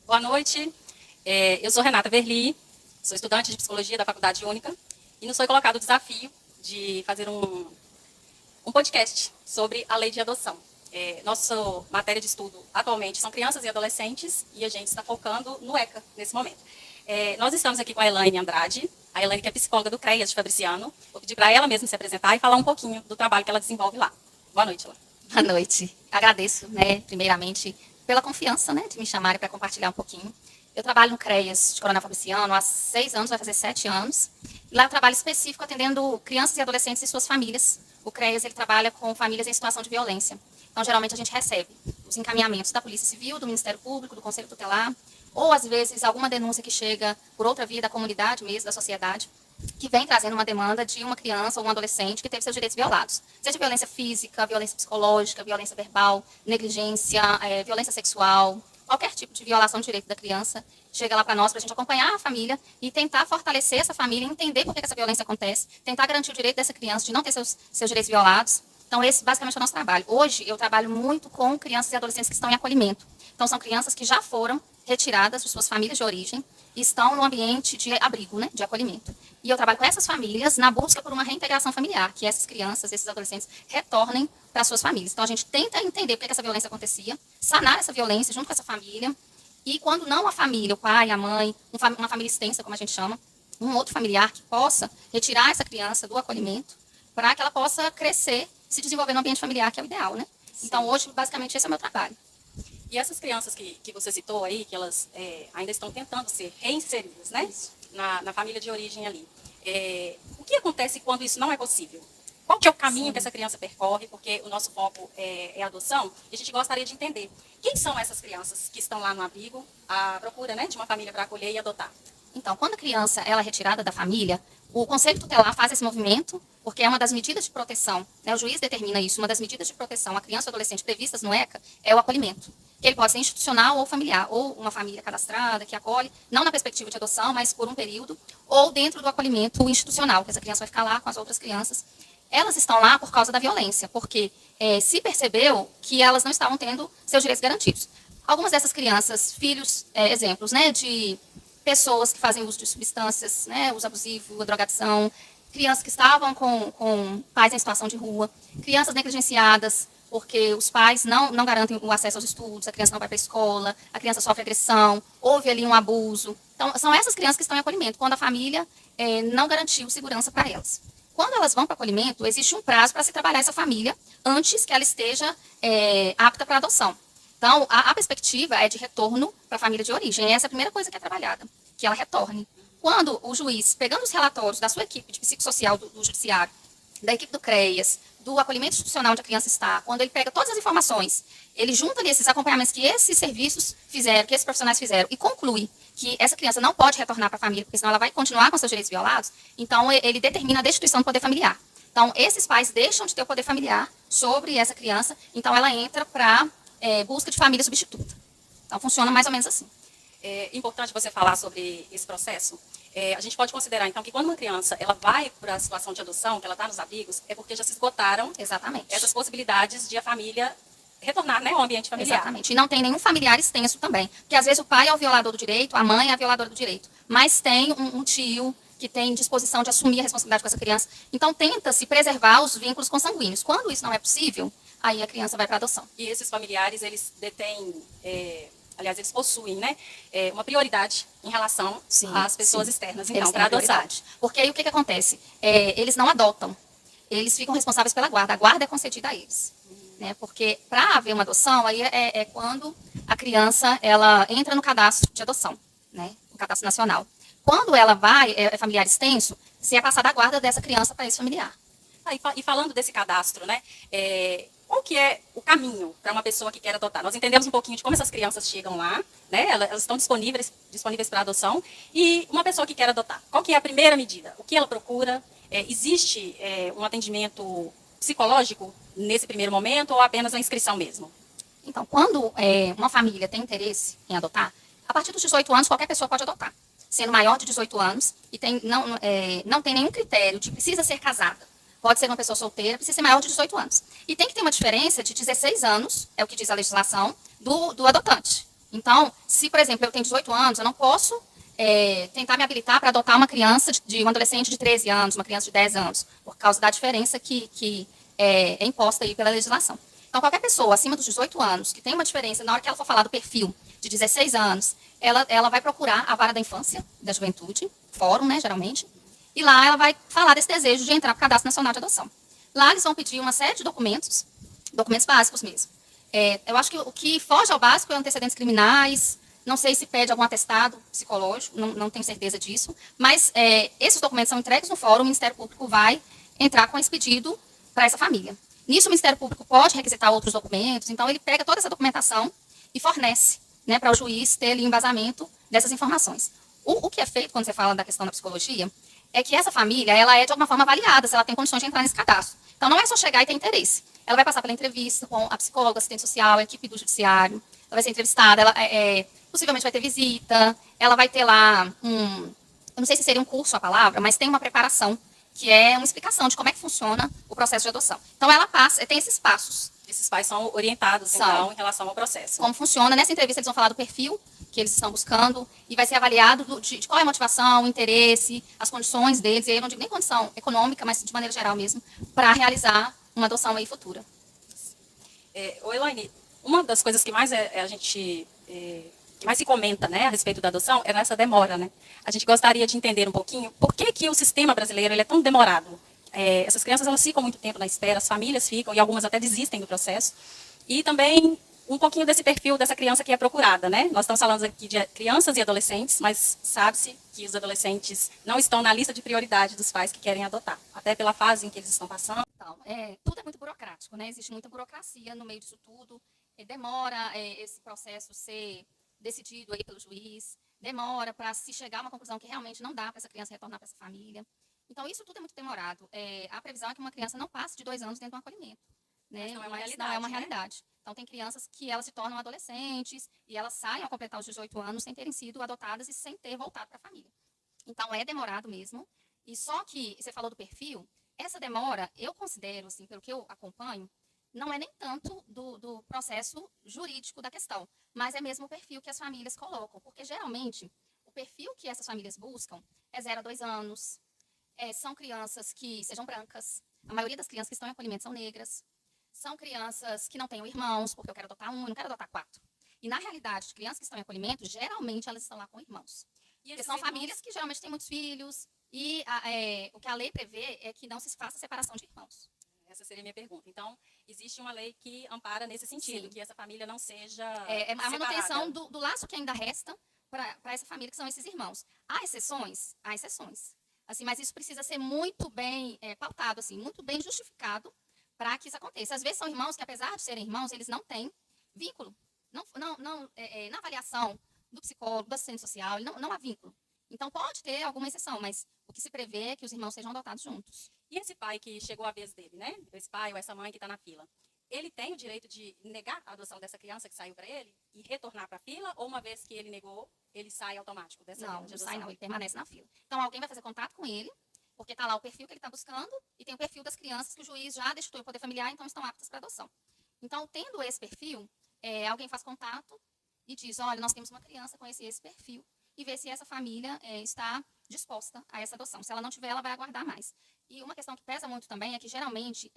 Boa noite, eu sou Renata Verli, sou estudante de Psicologia da Faculdade Única e nos foi colocado o desafio de fazer um podcast sobre a lei de adoção. Nossa matéria de estudo atualmente são crianças e adolescentes e a gente está focando no ECA nesse momento. Nós estamos aqui com a Elaine Andrade, a Elaine que é psicóloga do CREAS de Fabriciano. Vou pedir para ela mesma se apresentar e falar um pouquinho do trabalho que ela desenvolve lá. Boa noite, Elaine. Boa noite. Agradeço, primeiramente, pela confiança, de me chamarem para compartilhar um pouquinho. Eu trabalho no CREAS de Coronel Fabriciano há 6 anos, vai fazer 7 anos. E lá eu trabalho específico atendendo crianças e adolescentes e suas famílias. O CREAS ele trabalha com famílias em situação de violência. Então, geralmente, a gente recebe os encaminhamentos da Polícia Civil, do Ministério Público, do Conselho Tutelar, ou, às vezes, alguma denúncia que chega por outra via da comunidade mesmo, da sociedade, que vem trazendo uma demanda de uma criança ou um adolescente que teve seus direitos violados. Seja violência física, violência psicológica, violência verbal, negligência, violência sexual, qualquer tipo de violação de direito da criança, chega lá para nós, para a gente acompanhar a família e tentar fortalecer essa família, entender por que essa violência acontece, tentar garantir o direito dessa criança de não ter seus direitos violados. Então, esse basicamente é o nosso trabalho. Hoje, eu trabalho muito com crianças e adolescentes que estão em acolhimento. Então, são crianças que já foram retiradas de suas famílias de origem e estão no ambiente de abrigo, de acolhimento. E eu trabalho com essas famílias na busca por uma reintegração familiar, que essas crianças, esses adolescentes, retornem para suas famílias. Então, a gente tenta entender por que essa violência acontecia, sanar essa violência junto com essa família, e quando não a família, o pai, a mãe, uma família extensa, como a gente chama, um outro familiar que possa retirar essa criança do acolhimento para que ela possa crescer, se desenvolver no ambiente familiar, que é o ideal, Então, hoje, basicamente, esse é o meu trabalho. E essas crianças que você citou aí, que elas ainda estão tentando ser reinseridas, na família de origem ali. O que acontece quando isso não é possível? Qual que é o caminho que essa criança percorre? Porque o nosso foco é a adoção, e a gente gostaria de entender quem são essas crianças que estão lá no abrigo, à procura de uma família para acolher e adotar. Então, quando a criança ela é retirada da família, o Conselho Tutelar faz esse movimento, porque é uma das medidas de proteção, o juiz determina isso, uma das medidas de proteção à criança ou adolescente previstas no ECA é o acolhimento. Que ele pode ser institucional ou familiar, ou uma família cadastrada que acolhe, não na perspectiva de adoção, mas por um período, ou dentro do acolhimento institucional, que essa criança vai ficar lá com as outras crianças. Elas estão lá por causa da violência, porque se percebeu que elas não estavam tendo seus direitos garantidos. Algumas dessas crianças, filhos, exemplos, de pessoas que fazem uso de substâncias, uso abusivo, a drogadição, crianças que estavam com pais em situação de rua, crianças negligenciadas, porque os pais não garantem o acesso aos estudos, a criança não vai para a escola, a criança sofre agressão, houve ali um abuso. Então, são essas crianças que estão em acolhimento, quando a família não garantiu segurança para elas. Quando elas vão para o acolhimento, existe um prazo para se trabalhar essa família antes que ela esteja apta para adoção. Então, a perspectiva é de retorno para a família de origem. Essa é a primeira coisa que é trabalhada, que ela retorne. Quando o juiz, pegando os relatórios da sua equipe de psicossocial do judiciário, da equipe do CREAS, do acolhimento institucional onde a criança está, quando ele pega todas as informações, ele junta ali esses acompanhamentos que esses serviços fizeram, que esses profissionais fizeram, e conclui que essa criança não pode retornar para a família, porque senão ela vai continuar com seus direitos violados, então ele determina a destituição do poder familiar. Então, esses pais deixam de ter o poder familiar sobre essa criança, então ela entra para busca de família substituta. Então, funciona mais ou menos assim. É importante você falar sobre esse processo. A gente pode considerar, então, que quando uma criança ela vai para a situação de adoção, que ela está nos abrigos, é porque já se esgotaram essas possibilidades de a família retornar ao ambiente familiar. Exatamente. E não tem nenhum familiar extenso também. Porque, às vezes, o pai é o violador do direito, a mãe é a violadora do direito. Mas tem um tio que tem disposição de assumir a responsabilidade com essa criança. Então, tenta-se preservar os vínculos consanguíneos. Quando isso não é possível, aí a criança vai para a adoção. E esses familiares, eles detêm... aliás, eles possuem uma prioridade em relação às pessoas externas, então, para adoção. Porque aí o que acontece? Eles não adotam, eles ficam responsáveis pela guarda, a guarda é concedida a eles. Porque para haver uma adoção, aí é quando a criança ela entra no cadastro de adoção, no cadastro nacional. Quando ela vai, familiar extenso, se é passada a guarda dessa criança para esse familiar. E falando desse cadastro, qual que é o caminho para uma pessoa que quer adotar? Nós entendemos um pouquinho de como essas crianças chegam lá, elas estão disponíveis para adoção, e uma pessoa que quer adotar, qual que é a primeira medida? O que ela procura? Existe um atendimento psicológico nesse primeiro momento ou apenas a inscrição mesmo? Então, quando uma família tem interesse em adotar, a partir dos 18 anos, qualquer pessoa pode adotar. Sendo maior de 18 anos e não tem nenhum critério de precisa ser casada. pode ser uma pessoa solteira, precisa ser maior de 18 anos. E tem que ter uma diferença de 16 anos, é o que diz a legislação, do adotante. Então, se, por exemplo, eu tenho 18 anos, eu não posso tentar me habilitar para adotar uma criança, de um adolescente de 13 anos, uma criança de 10 anos, por causa da diferença que é imposta aí pela legislação. Então, qualquer pessoa acima dos 18 anos, que tem uma diferença, na hora que ela for falar do perfil de 16 anos, ela vai procurar a vara da infância, da juventude, fórum, né, geralmente, e lá ela vai falar desse desejo de entrar para o Cadastro Nacional de Adoção. Lá eles vão pedir uma série de documentos, documentos básicos mesmo. Eu acho que o que foge ao básico é antecedentes criminais, não sei se pede algum atestado psicológico, não tenho certeza disso, mas esses documentos são entregues no fórum, o Ministério Público vai entrar com esse pedido para essa família. Nisso, o Ministério Público pode requisitar outros documentos, então ele pega toda essa documentação e fornece, né, para o juiz ter ali um embasamento dessas informações. O que é feito quando você fala da questão da psicologia é que essa família, ela é de alguma forma avaliada, se ela tem condições de entrar nesse cadastro. Então, não é só chegar e ter interesse. Ela vai passar pela entrevista com a psicóloga, assistente social, a equipe do judiciário, ela vai ser entrevistada, ela possivelmente vai ter visita, ela vai ter lá eu não sei se seria um curso a palavra, mas tem uma preparação, que é uma explicação de como é que funciona o processo de adoção. Então, ela tem esses passos. Esses pais são orientados, então, em relação ao processo. Como funciona. Nessa entrevista, eles vão falar do perfil que eles estão buscando e vai ser avaliado de qual é a motivação, o interesse, as condições deles, e aí eu não digo nem condição econômica, mas de maneira geral mesmo, para realizar uma adoção aí futura. Elaine, uma das coisas que mais que mais se comenta, né, a respeito da adoção é nessa demora, né? A gente gostaria de entender um pouquinho por que o sistema brasileiro ele é tão demorado. Essas crianças elas ficam muito tempo na espera, as famílias ficam e algumas até desistem do processo. E também um pouquinho desse perfil dessa criança que é procurada, né? Nós estamos falando aqui de crianças e adolescentes, mas sabe-se que os adolescentes não estão na lista de prioridade dos pais que querem adotar, até pela fase em que eles estão passando. Então, tudo é muito burocrático, né? Existe muita burocracia no meio disso tudo. Demora esse processo ser decidido aí pelo juiz, demora para se chegar a uma conclusão que realmente não dá para essa criança retornar para essa família. Então, isso tudo é muito demorado. A previsão é que uma criança não passe de 2 anos dentro de um acolhimento. Né? Mas não é uma realidade. Então, tem crianças que elas se tornam adolescentes e elas saem ao completar os 18 anos sem terem sido adotadas e sem ter voltado para a família. Então, é demorado mesmo. E só que, você falou do perfil, essa demora, eu considero, assim, pelo que eu acompanho, não é nem tanto do processo jurídico da questão, mas é mesmo o perfil que as famílias colocam. Porque, geralmente, o perfil que essas famílias buscam é 0 a 2 anos, são crianças que sejam brancas, a maioria das crianças que estão em acolhimento são negras, são crianças que não tenham irmãos, porque eu quero adotar um, eu não quero adotar 4. E, na realidade, crianças que estão em acolhimento, geralmente elas estão lá com irmãos. Porque são famílias que geralmente têm muitos filhos, e o que a lei prevê é que não se faça separação de irmãos. Essa seria a minha pergunta. Então, existe uma lei que ampara nesse sentido, sim, que essa família não seja a manutenção do laço que ainda resta para essa família, que são esses irmãos. Há exceções? Há exceções. Assim, mas isso precisa ser muito bem pautado, assim, muito bem justificado para que isso aconteça. Às vezes são irmãos que, apesar de serem irmãos, eles não têm vínculo. Na avaliação do psicólogo, do assistente social, não há vínculo. Então, pode ter alguma exceção, mas o que se prevê é que os irmãos sejam adotados juntos. E esse pai que chegou a vez dele, né? Esse pai ou essa mãe que está na fila, ele tem o direito de negar a adoção dessa criança que saiu para ele e retornar para a fila? Ou uma vez que ele negou, ele sai automático dessa Não, de não adoção? sai não, ele permanece na fila. Então, alguém vai fazer contato com ele, porque está lá o perfil que ele está buscando e tem o perfil das crianças que o juiz já destituiu o poder familiar, então estão aptas para adoção. Então, tendo esse perfil, alguém faz contato e diz, olha, nós temos uma criança com esse perfil, e ver se essa família está disposta a essa adoção. Se ela não tiver, ela vai aguardar mais. E uma questão que pesa muito também é que, geralmente,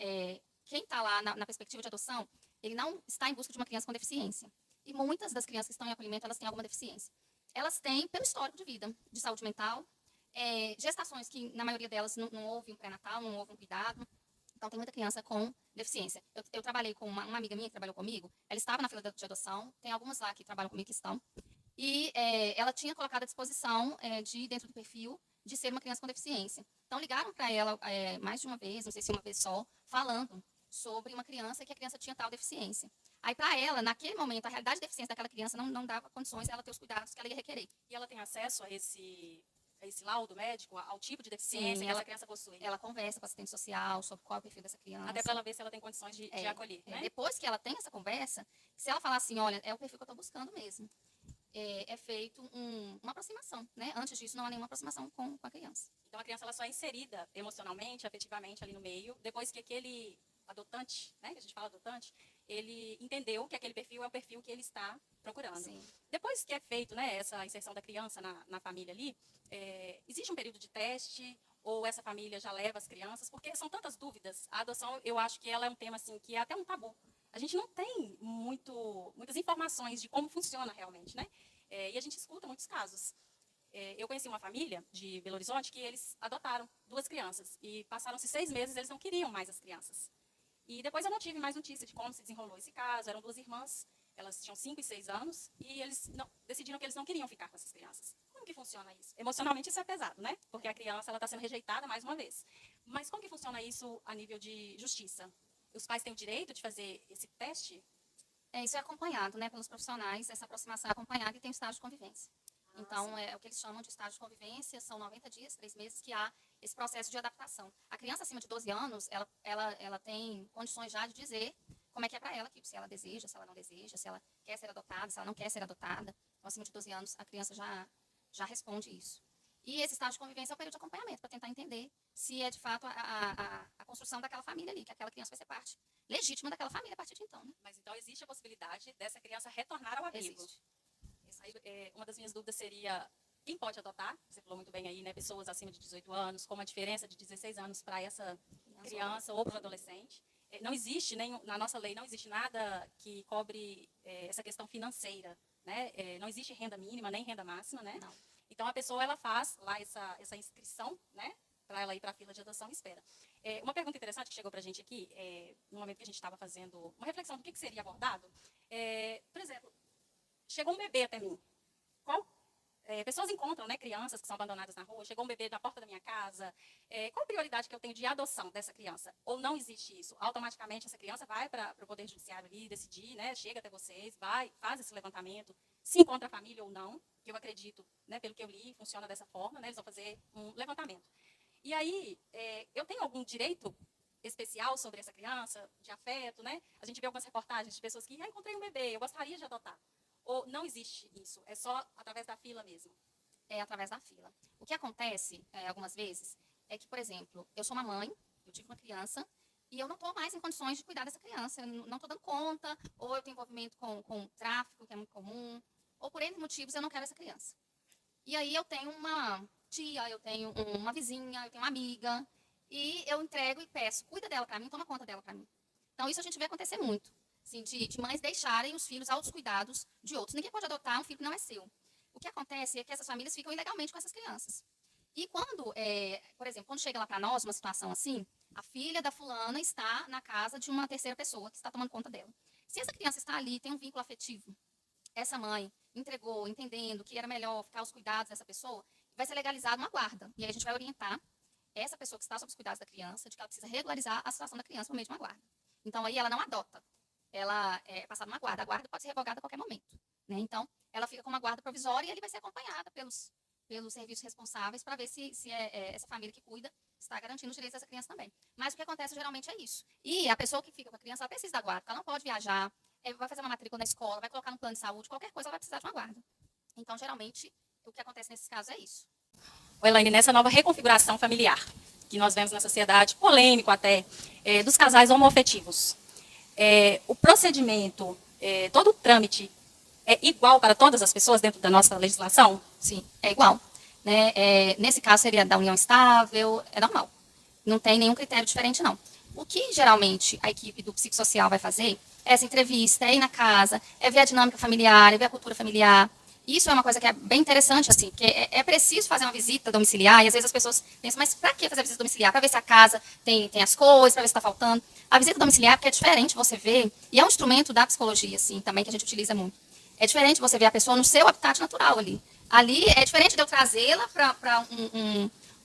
quem está lá na perspectiva de adoção, ele não está em busca de uma criança com deficiência. E muitas das crianças que estão em acolhimento, elas têm alguma deficiência. Elas têm pelo histórico de vida, de saúde mental, gestações que, na maioria delas, não houve um pré-natal, não houve um cuidado. Então, tem muita criança com deficiência. Eu trabalhei com uma amiga minha que trabalhou comigo, ela estava na fila de adoção, tem algumas lá que trabalham comigo que estão, e ela tinha colocado à disposição, dentro do perfil, de ser uma criança com deficiência. Então, ligaram para ela mais de uma vez, não sei se uma vez só, falando sobre uma criança que a criança tinha tal deficiência. Aí, para ela, naquele momento, a realidade de deficiência daquela criança não dava condições de ela ter os cuidados que ela ia requerer. E ela tem acesso a esse laudo médico, ao tipo de deficiência que essa criança possui? Ela conversa com a assistente social sobre qual é o perfil dessa criança. Até para ela ver se ela tem condições de acolher, né? Depois que ela tem essa conversa, se ela falar assim, olha, é o perfil que eu estou buscando mesmo. é feito uma aproximação, né? Antes disso, não há nenhuma aproximação com a criança. Então, a criança ela só é inserida emocionalmente, afetivamente ali no meio, depois que aquele adotante, né, que a gente fala adotante, ele entendeu que aquele perfil é o perfil que ele está procurando. Sim. Depois que é feito, né, essa inserção da criança na família ali, existe um período de teste ou essa família já leva as crianças? Porque são tantas dúvidas. A adoção, eu acho que ela é um tema assim que é até um tabu. A gente não tem muitas informações de como funciona realmente, né? E a gente escuta muitos casos. Eu conheci uma família de Belo Horizonte que eles adotaram 2 crianças e passaram-se 6 meses, eles não queriam mais as crianças. E depois eu não tive mais notícia de como se desenrolou esse caso. Eram 2 irmãs, elas tinham 5 e 6 anos e eles decidiram que eles não queriam ficar com essas crianças. Como que funciona isso? Emocionalmente isso é pesado, né? Porque a criança está sendo rejeitada mais uma vez. Mas como que funciona isso a nível de justiça? Os pais têm o direito de fazer esse teste? Isso é acompanhado, né, pelos profissionais, essa aproximação é acompanhada e tem o estágio de convivência. Então, sim. é o que eles chamam de estágio de convivência, são 90 dias, 3 meses, que há esse processo de adaptação. A criança acima de 12 anos, ela tem condições já de dizer como é que é para ela aqui, se ela deseja, se ela não deseja, se ela quer ser adotada, se ela não quer ser adotada. Então, acima de 12 anos, a criança já responde isso. E esse estágio de convivência é o período de acompanhamento, para tentar entender se é, de fato, a construção daquela família ali, que aquela criança vai ser parte legítima daquela família a partir de então, né? Mas então existe a possibilidade dessa criança retornar ao abrigo? Existe. Aí, uma das minhas dúvidas seria quem pode adotar? Você falou muito bem aí, né? Pessoas acima de 18 anos, como a diferença de 16 anos para essa criança ou para o adolescente. Não existe, na nossa lei, não existe nada que cobre essa questão financeira, né? Não existe renda mínima nem renda máxima, né? Não. Então, a pessoa, ela faz lá essa inscrição, né? Para ela ir para a fila de adoção e espera. Uma pergunta interessante que chegou para a gente aqui, no momento que a gente estava fazendo uma reflexão do que seria abordado, por exemplo, chegou um bebê até mim. Pessoas encontram, né, crianças que são abandonadas na rua, chegou um bebê na porta da minha casa. Qual a prioridade que eu tenho de adoção dessa criança? Ou não existe isso? Automaticamente essa criança vai para o Poder Judiciário ali decidir, né, chega até vocês, faz esse levantamento, se encontra a família ou não, que eu acredito, né, pelo que eu li, funciona dessa forma, né, eles vão fazer um levantamento. E aí, eu tenho algum direito especial sobre essa criança, de afeto, né? A gente vê algumas reportagens de pessoas que, encontrei um bebê, eu gostaria de adotar. Ou não existe isso? É só através da fila mesmo? É através da fila. O que acontece, algumas vezes, é que, por exemplo, eu sou uma mãe, eu tive uma criança, e eu não estou mais em condições de cuidar dessa criança. Eu não estou dando conta, ou eu tenho envolvimento com tráfico, que é muito comum, ou por N motivos eu não quero essa criança. E aí eu tenho uma tia, eu tenho uma vizinha, eu tenho uma amiga, e eu entrego e peço, cuida dela para mim, toma conta dela para mim. Então, isso a gente vê acontecer muito. Assim, de mães deixarem os filhos aos cuidados de outros. Ninguém pode adotar um filho que não é seu. O que acontece é que essas famílias ficam ilegalmente com essas crianças. E quando, por exemplo, quando chega lá para nós uma situação assim, a filha da fulana está na casa de uma terceira pessoa que está tomando conta dela. Se essa criança está ali, tem um vínculo afetivo, essa mãe entregou, entendendo que era melhor ficar aos cuidados dessa pessoa, vai ser legalizado uma guarda. E aí a gente vai orientar essa pessoa que está sob os cuidados da criança de que ela precisa regularizar a situação da criança por meio de uma guarda. Então, aí ela não adota. Ela é passada uma guarda. A guarda pode ser revogada a qualquer momento, né? Então, ela fica com uma guarda provisória e ele vai ser acompanhada pelos serviços responsáveis para ver se essa família que cuida está garantindo os direitos dessa criança também. Mas o que acontece geralmente é isso. E a pessoa que fica com a criança, ela precisa da guarda, ela não pode viajar, vai fazer uma matrícula na escola, vai colocar no plano de saúde, qualquer coisa, ela vai precisar de uma guarda. Então, geralmente, o que acontece nesses casos é isso. Elaine, nessa nova reconfiguração familiar que nós vemos na sociedade, polêmico até, dos casais homoafetivos, o procedimento, todo o trâmite é igual para todas as pessoas dentro da nossa legislação? Sim, é igual. Né? Nesse caso seria da união estável, é normal. Não tem nenhum critério diferente, não. O que geralmente a equipe do psicossocial vai fazer é essa entrevista, é ir na casa, é ver a dinâmica familiar, é ver a cultura familiar. Isso é uma coisa que é bem interessante, assim, que é preciso fazer uma visita domiciliar, e às vezes as pessoas pensam, mas para que fazer a visita domiciliar? Para ver se a casa tem as coisas, para ver se está faltando. A visita domiciliar, porque é diferente você ver, e é um instrumento da psicologia, assim, também, que a gente utiliza muito. É diferente você ver a pessoa no seu habitat natural ali. Ali é diferente de eu trazê-la para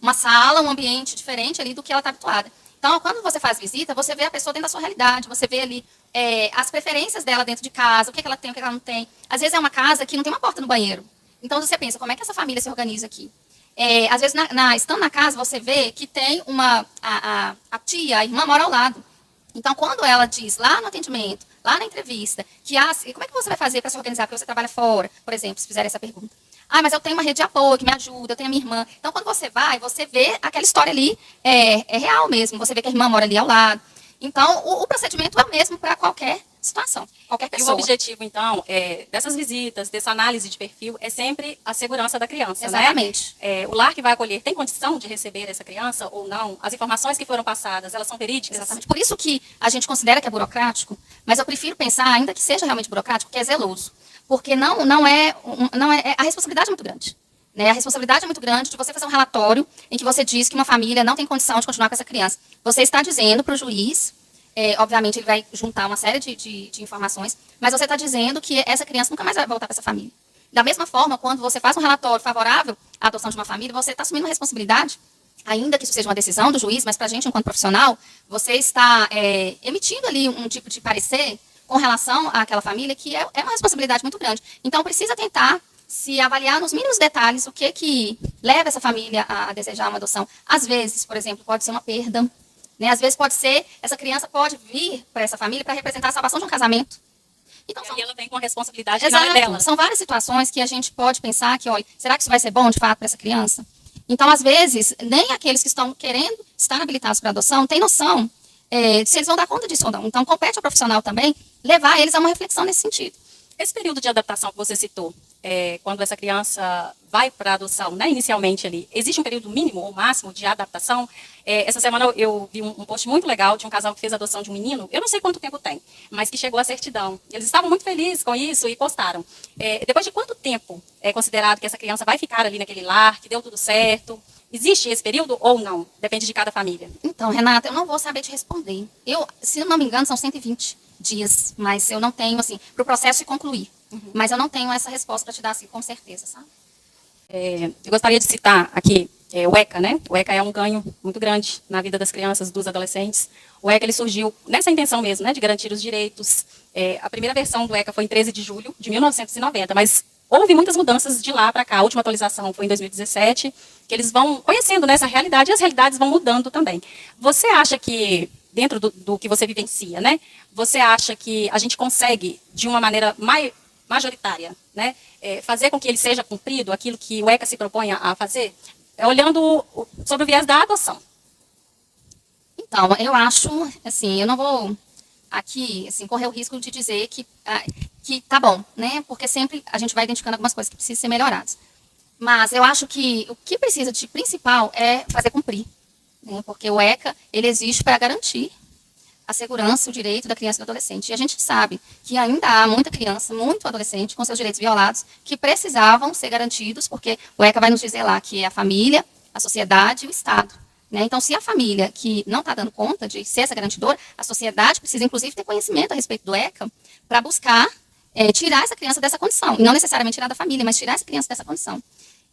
uma sala, um ambiente diferente ali do que ela está habituada. Então, quando você faz visita, você vê a pessoa dentro da sua realidade, você vê ali as preferências dela dentro de casa, o que ela tem, o que ela não tem. Às vezes é uma casa que não tem uma porta no banheiro. Então, você pensa, como é que essa família se organiza aqui? Às vezes, estando na casa, você vê que tem a tia, a irmã mora ao lado. Então, quando ela diz lá no atendimento, lá na entrevista, que como é que você vai fazer para se organizar, porque você trabalha fora, por exemplo, se fizer essa pergunta. Mas eu tenho uma rede de apoio que me ajuda, eu tenho a minha irmã. Então, quando você vai, você vê aquela história ali, é real mesmo. Você vê que a irmã mora ali ao lado. Então, o procedimento é o mesmo para qualquer situação, qualquer pessoa. E o objetivo, então, dessas visitas, dessa análise de perfil, é sempre a segurança da criança, Exatamente. né? O lar que vai acolher tem condição de receber essa criança ou não? As informações que foram passadas, elas são verídicas? Exatamente. Por isso que a gente considera que é burocrático, mas eu prefiro pensar, ainda que seja realmente burocrático, que é zeloso. Porque a responsabilidade é muito grande. Né? A responsabilidade é muito grande de você fazer um relatório em que você diz que uma família não tem condição de continuar com essa criança. Você está dizendo para o juiz, obviamente ele vai juntar uma série de informações, mas você está dizendo que essa criança nunca mais vai voltar para essa família. Da mesma forma, quando você faz um relatório favorável à adoção de uma família, você está assumindo uma responsabilidade, ainda que isso seja uma decisão do juiz, mas para a gente, enquanto profissional, você está emitindo ali um tipo de parecer com relação àquela família, que é uma responsabilidade muito grande. Então, precisa tentar se avaliar nos mínimos detalhes o que leva essa família a desejar uma adoção. Às vezes, por exemplo, pode ser uma perda, né? Às vezes pode ser, essa criança pode vir para essa família para representar a salvação de um casamento. Então, e ela vem com uma responsabilidade que não é dela. São várias situações que a gente pode pensar que, olha, será que isso vai ser bom, de fato, para essa criança? Então, às vezes, nem aqueles que estão querendo estar habilitados para adoção têm noção se eles vão dar conta disso ou não. Então, compete ao profissional também levar eles a uma reflexão nesse sentido. Esse período de adaptação que você citou, quando essa criança vai para a adoção, né, inicialmente ali, existe um período mínimo ou máximo de adaptação? Essa semana eu vi um post muito legal de um casal que fez a adoção de um menino, eu não sei quanto tempo tem, mas que chegou à certidão. Eles estavam muito felizes com isso e postaram. Depois de quanto tempo é considerado que essa criança vai ficar ali naquele lar, que deu tudo certo? Existe esse período ou não? Depende de cada família. Então, Renata, eu não vou saber te responder. Se eu não me engano, são 120 dias, mas eu não tenho, assim, para o processo se concluir. Mas eu não tenho essa resposta para te dar, assim, com certeza, sabe? Eu gostaria de citar aqui o ECA, né? O ECA é um ganho muito grande na vida das crianças, dos adolescentes. O ECA ele surgiu nessa intenção mesmo, né, de garantir os direitos. A primeira versão do ECA foi em 13 de julho de 1990, mas houve muitas mudanças de lá para cá. A última atualização foi em 2017, que eles vão conhecendo nessa realidade e as realidades vão mudando também. Você acha que, dentro do que você vivencia, né, você acha que a gente consegue, de uma maneira majoritária, né, fazer com que ele seja cumprido, aquilo que o ECA se propõe a fazer, olhando sobre o viés da adoção? Então, eu acho, assim, eu não vou aqui, assim, correr o risco de dizer que tá bom, né? Porque sempre a gente vai identificando algumas coisas que precisam ser melhoradas. Mas eu acho que o que precisa de principal é fazer cumprir, né? Porque o ECA, ele existe para garantir a segurança, o direito da criança e do adolescente. E a gente sabe que ainda há muita criança, muito adolescente, com seus direitos violados, que precisavam ser garantidos, porque o ECA vai nos dizer lá que é a família, a sociedade e o Estado. Né? Então, se a família que não está dando conta de ser essa garantidora, a sociedade precisa, inclusive, ter conhecimento a respeito do ECA para buscar tirar essa criança dessa condição. E não necessariamente tirar da família, mas tirar essa criança dessa condição.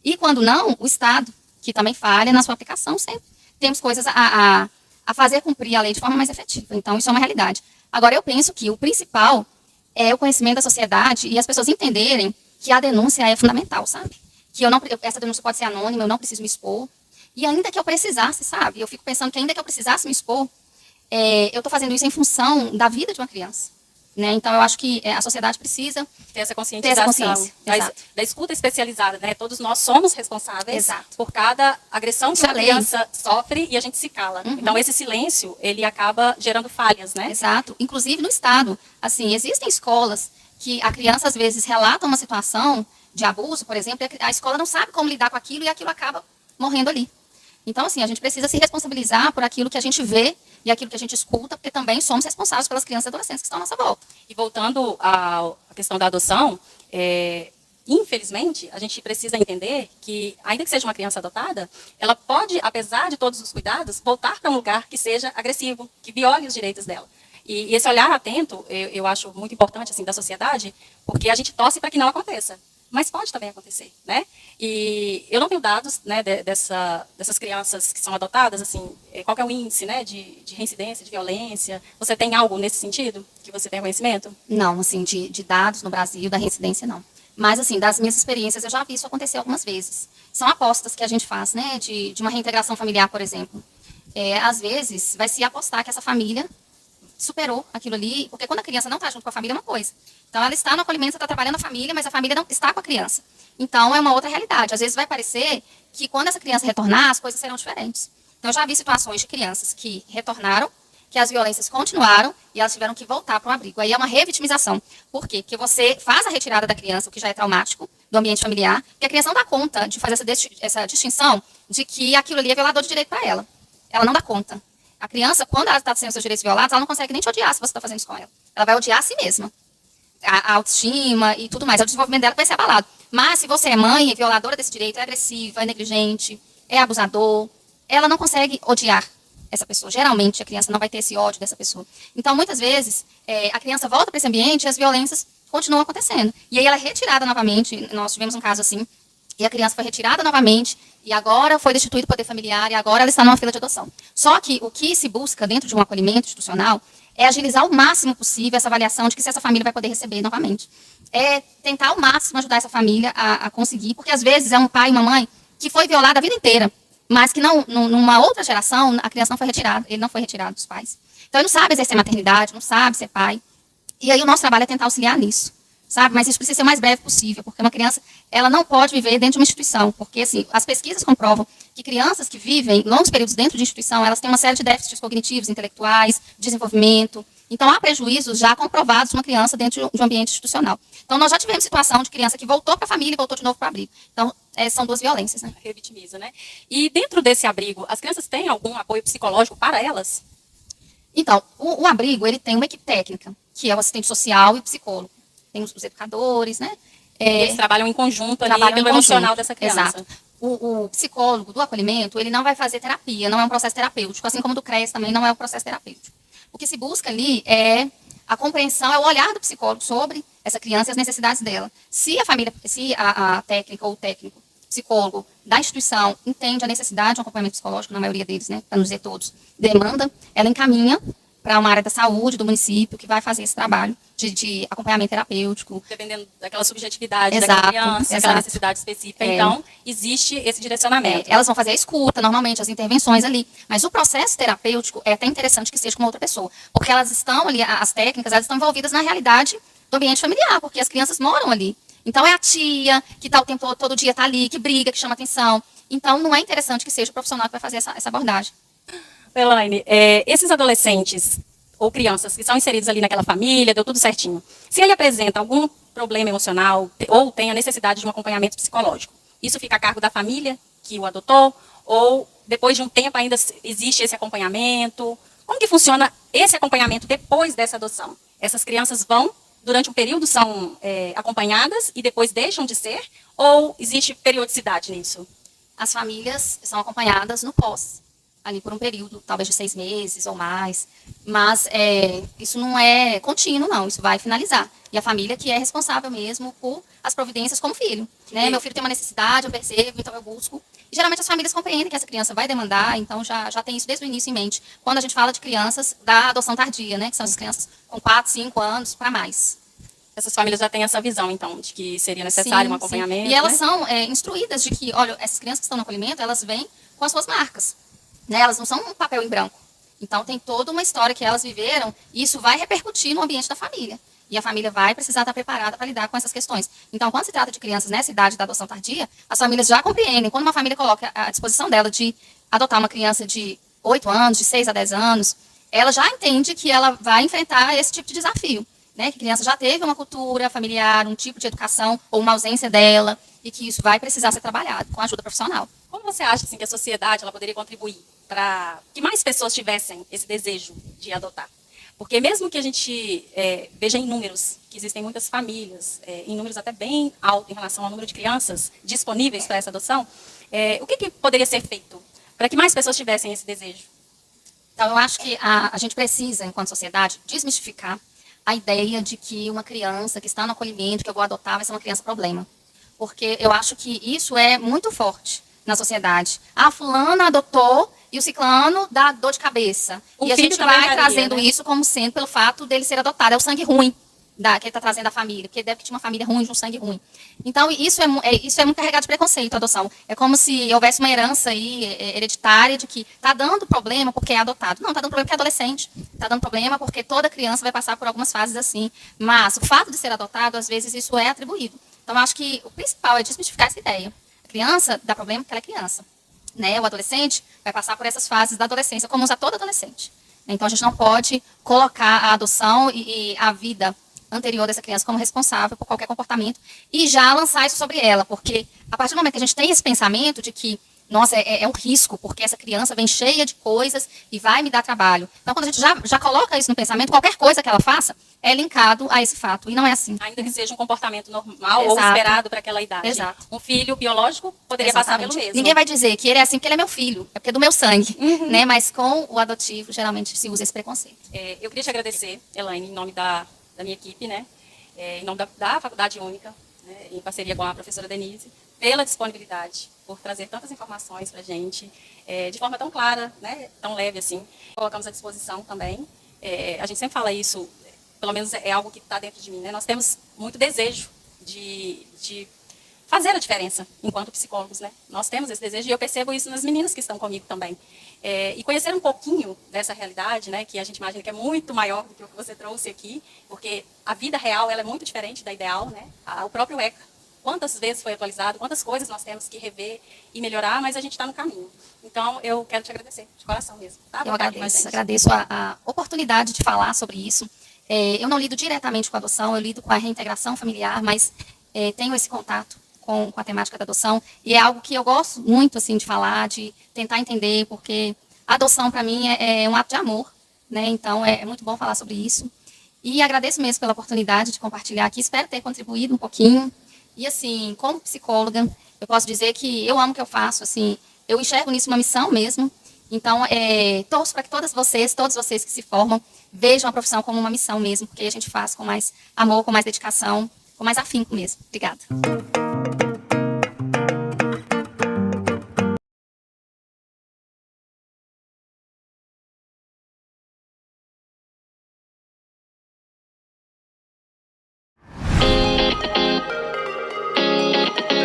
E quando não, o Estado, que também falha na sua aplicação, sempre temos coisas a fazer cumprir a lei de forma mais efetiva. Então, isso é uma realidade. Agora, eu penso que o principal é o conhecimento da sociedade e as pessoas entenderem que a denúncia é fundamental, sabe? Que essa denúncia pode ser anônima, eu não preciso me expor. E ainda que eu precisasse, sabe? Eu fico pensando que ainda que eu precisasse me expor, eu estou fazendo isso em função da vida de uma criança. Né? Então, eu acho que a sociedade precisa ter essa conscientização, da escuta especializada. Né? Todos nós somos responsáveis por cada agressão que a criança sofre e a gente se cala. Então, esse silêncio, ele acaba gerando falhas. Né? Exato. Inclusive no Estado. Assim, existem escolas que a criança, às vezes, relata uma situação de abuso, por exemplo, e a escola não sabe como lidar com aquilo e aquilo acaba morrendo ali. Então, assim, a gente precisa se responsabilizar por aquilo que a gente vê e aquilo que a gente escuta, porque também somos responsáveis pelas crianças e adolescentes que estão à nossa volta. E voltando à questão da adoção, infelizmente, a gente precisa entender que, ainda que seja uma criança adotada, ela pode, apesar de todos os cuidados, voltar para um lugar que seja agressivo, que viole os direitos dela. E esse olhar atento, eu acho muito importante, assim, da sociedade, porque a gente torce para que não aconteça. Mas pode também acontecer, né? E eu não tenho dados, né, dessas crianças que são adotadas, assim, qual que é o índice, né, de reincidência, de violência? Você tem algo nesse sentido que você tem conhecimento? Não, assim, de dados no Brasil, da reincidência, não. Mas, assim, das minhas experiências, eu já vi isso acontecer algumas vezes. São apostas que a gente faz, né, de uma reintegração familiar, por exemplo. Às vezes, vai se apostar que essa família superou aquilo ali, porque quando a criança não está junto com a família é uma coisa. Então, ela está no acolhimento, está trabalhando a família, mas a família não está com a criança. Então, é uma outra realidade. Às vezes vai parecer que quando essa criança retornar, as coisas serão diferentes. Então, eu já vi situações de crianças que retornaram, que as violências continuaram e elas tiveram que voltar para o abrigo. Aí é uma revitimização. Por quê? Porque você faz a retirada da criança, o que já é traumático, do ambiente familiar, porque a criança não dá conta de fazer essa distinção de que aquilo ali é violador de direito para ela. Ela não dá conta. A criança, quando ela está tendo seus direitos violados, ela não consegue nem te odiar se você está fazendo isso com ela. Ela vai odiar a si mesma. A autoestima e tudo mais. O desenvolvimento dela vai ser abalado. Mas se você é mãe, é violadora desse direito, é agressiva, é negligente, é abusador, ela não consegue odiar essa pessoa. Geralmente, a criança não vai ter esse ódio dessa pessoa. Então, muitas vezes, a criança volta para esse ambiente e as violências continuam acontecendo. E aí ela é retirada novamente. Nós tivemos um caso assim, e a criança foi retirada novamente, e agora foi destituído do poder familiar, e agora ela está numa fila de adoção. Só que o que se busca dentro de um acolhimento institucional é agilizar o máximo possível essa avaliação de que se essa família vai poder receber novamente. É tentar ao máximo ajudar essa família a conseguir, porque às vezes é um pai e uma mãe que foi violada a vida inteira, mas que numa outra geração, a criança não foi retirada, ele não foi retirado dos pais. Então ele não sabe exercer maternidade, não sabe ser pai. E aí o nosso trabalho é tentar auxiliar nisso, sabe? Mas isso precisa ser o mais breve possível, porque uma criança, ela não pode viver dentro de uma instituição, porque assim, as pesquisas comprovam que crianças que vivem longos períodos dentro de instituição, elas têm uma série de déficits cognitivos, intelectuais, desenvolvimento. Então há prejuízos já comprovados numa criança dentro de um ambiente institucional. Então nós já tivemos situação de criança que voltou para a família e voltou de novo para o abrigo. Então são duas violências, né? Revitimiza, né? E dentro desse abrigo, as crianças têm algum apoio psicológico para elas? Então, o abrigo, ele tem uma equipe técnica, que é o assistente social e o psicólogo. Tem os educadores, né? Eles trabalham em conjunto ali pelo emocional dessa criança. Exato. O psicólogo do acolhimento, ele não vai fazer terapia, não é um processo terapêutico, assim como do CRES também não é um processo terapêutico. O que se busca ali é a compreensão, é o olhar do psicólogo sobre essa criança e as necessidades dela. Se a família, se a técnica ou o técnico, psicólogo da instituição entende a necessidade de um acompanhamento psicológico, na maioria deles, né, para não dizer todos, demanda, ela encaminha para uma área da saúde do município que vai fazer esse trabalho de acompanhamento terapêutico. Dependendo daquela subjetividade Exato, daquela criança, daquela exato. necessidade específica. Então, existe esse direcionamento. Elas vão fazer a escuta, normalmente, as intervenções ali. Mas o processo terapêutico é até interessante que seja com outra pessoa. Porque elas estão ali, as técnicas, elas estão envolvidas na realidade do ambiente familiar, porque as crianças moram ali. Então, é a tia que está o tempo todo dia está ali, que briga, que chama atenção. Então, não é interessante que seja o profissional que vai fazer essa abordagem. Elaine, esses adolescentes ou crianças que são inseridos ali naquela família, deu tudo certinho. Se ele apresenta algum problema emocional ou tem a necessidade de um acompanhamento psicológico, isso fica a cargo da família que o adotou ou depois de um tempo ainda existe esse acompanhamento? Como que funciona esse acompanhamento depois dessa adoção? Essas crianças vão, durante um período, são acompanhadas e depois deixam de ser? Ou existe periodicidade nisso? As famílias são acompanhadas no pós, ali por um período, talvez de 6 meses ou mais, mas isso não é contínuo, não, isso vai finalizar. E a família que é responsável mesmo por as providências como filho, né? Meu filho tem uma necessidade, eu percebo, então eu busco. E geralmente as famílias compreendem que essa criança vai demandar, então já tem isso desde o início em mente. Quando a gente fala de crianças da adoção tardia, né? Que são as crianças com 4, 5 anos para mais. Essas famílias já têm essa visão, então, de que seria necessário um acompanhamento. Sim. E elas né? são instruídas de que, olha, essas crianças que estão no acolhimento, elas vêm com as suas marcas. Né? Elas não são um papel em branco. Então, tem toda uma história que elas viveram e isso vai repercutir no ambiente da família. E a família vai precisar estar preparada para lidar com essas questões. Então, quando se trata de crianças nessa idade da adoção tardia, as famílias já compreendem. Quando uma família coloca à disposição dela de adotar uma criança de 8 anos, de 6 a 10 anos, ela já entende que ela vai enfrentar esse tipo de desafio. Né? Que a criança já teve uma cultura familiar, um tipo de educação ou uma ausência dela e que isso vai precisar ser trabalhado com a ajuda profissional. Como você acha assim, que a sociedade ela poderia contribuir para que mais pessoas tivessem esse desejo de adotar? Porque mesmo que a gente veja em números, que existem muitas famílias, em números até bem altos em relação ao número de crianças disponíveis para essa adoção, o que poderia ser feito para que mais pessoas tivessem esse desejo? Então, eu acho que a gente precisa, enquanto sociedade, desmistificar a ideia de que uma criança que está no acolhimento, que eu vou adotar, vai ser uma criança problema. Porque eu acho que isso é muito forte na sociedade. Ah, fulano adotou e o ciclano dá dor de cabeça. E a gente vai trazendo isso como sendo pelo fato dele ser adotado. É o sangue ruim que ele está trazendo da família, porque ele deve ter uma família ruim, de um sangue ruim. Então, isso é muito carregado de preconceito, a adoção. É como se houvesse uma herança aí, hereditária de que está dando problema porque é adotado. Não, está dando problema porque é adolescente. Está dando problema porque toda criança vai passar por algumas fases assim. Mas o fato de ser adotado, às vezes, isso é atribuído. Então, eu acho que o principal é desmistificar essa ideia. A criança dá problema porque ela é criança. Né? O adolescente vai passar por essas fases da adolescência, como usa todo adolescente. Então, a gente não pode colocar a adoção e a vida anterior dessa criança como responsável por qualquer comportamento e já lançar isso sobre ela, porque a partir do momento que a gente tem esse pensamento de que, nossa, é um risco, porque essa criança vem cheia de coisas e vai me dar trabalho. Então, quando a gente já coloca isso no pensamento, qualquer coisa que ela faça é linkado a esse fato, e não é assim. Ainda que seja um comportamento normal Exato. ou esperado para aquela idade. Exato. Um filho biológico poderia passar pelo mesmo. Ninguém vai dizer que ele é assim porque ele é meu filho, é porque é do meu sangue, né? Mas com o adotivo, geralmente se usa esse preconceito. Eu queria te agradecer, Elaine, em nome da minha equipe, né? Em nome da Faculdade Única, né? Em parceria com a professora Denise, pela disponibilidade, por trazer tantas informações para a gente, de forma tão clara, né? Tão leve assim. Colocamos à disposição também. A gente sempre fala isso, pelo menos é algo que está dentro de mim, né? Nós temos muito desejo de fazer a diferença enquanto psicólogos, né? Nós temos esse desejo e eu percebo isso nas meninas que estão comigo também. E conhecer um pouquinho dessa realidade, né, que a gente imagina que é muito maior do que o que você trouxe aqui, porque a vida real ela é muito diferente da ideal, né? O próprio ECA, quantas vezes foi atualizado, quantas coisas nós temos que rever e melhorar, mas a gente está no caminho. Então, eu quero te agradecer, de coração mesmo. Tá? Eu agradeço a oportunidade de falar sobre isso. Eu não lido diretamente com a adoção, eu lido com a reintegração familiar, mas tenho esse contato com a temática da adoção, e é algo que eu gosto muito assim de falar, de tentar entender, porque a adoção para mim é um ato de amor, né? Então é muito bom falar sobre isso. E agradeço mesmo pela oportunidade de compartilhar aqui, espero ter contribuído um pouquinho. E assim, como psicóloga, eu posso dizer que eu amo o que eu faço, assim, eu enxergo nisso uma missão mesmo. Então, torço para que todos vocês que se formam, vejam a profissão como uma missão mesmo, porque a gente faz com mais amor, com mais dedicação, com mais afinco mesmo. Obrigada.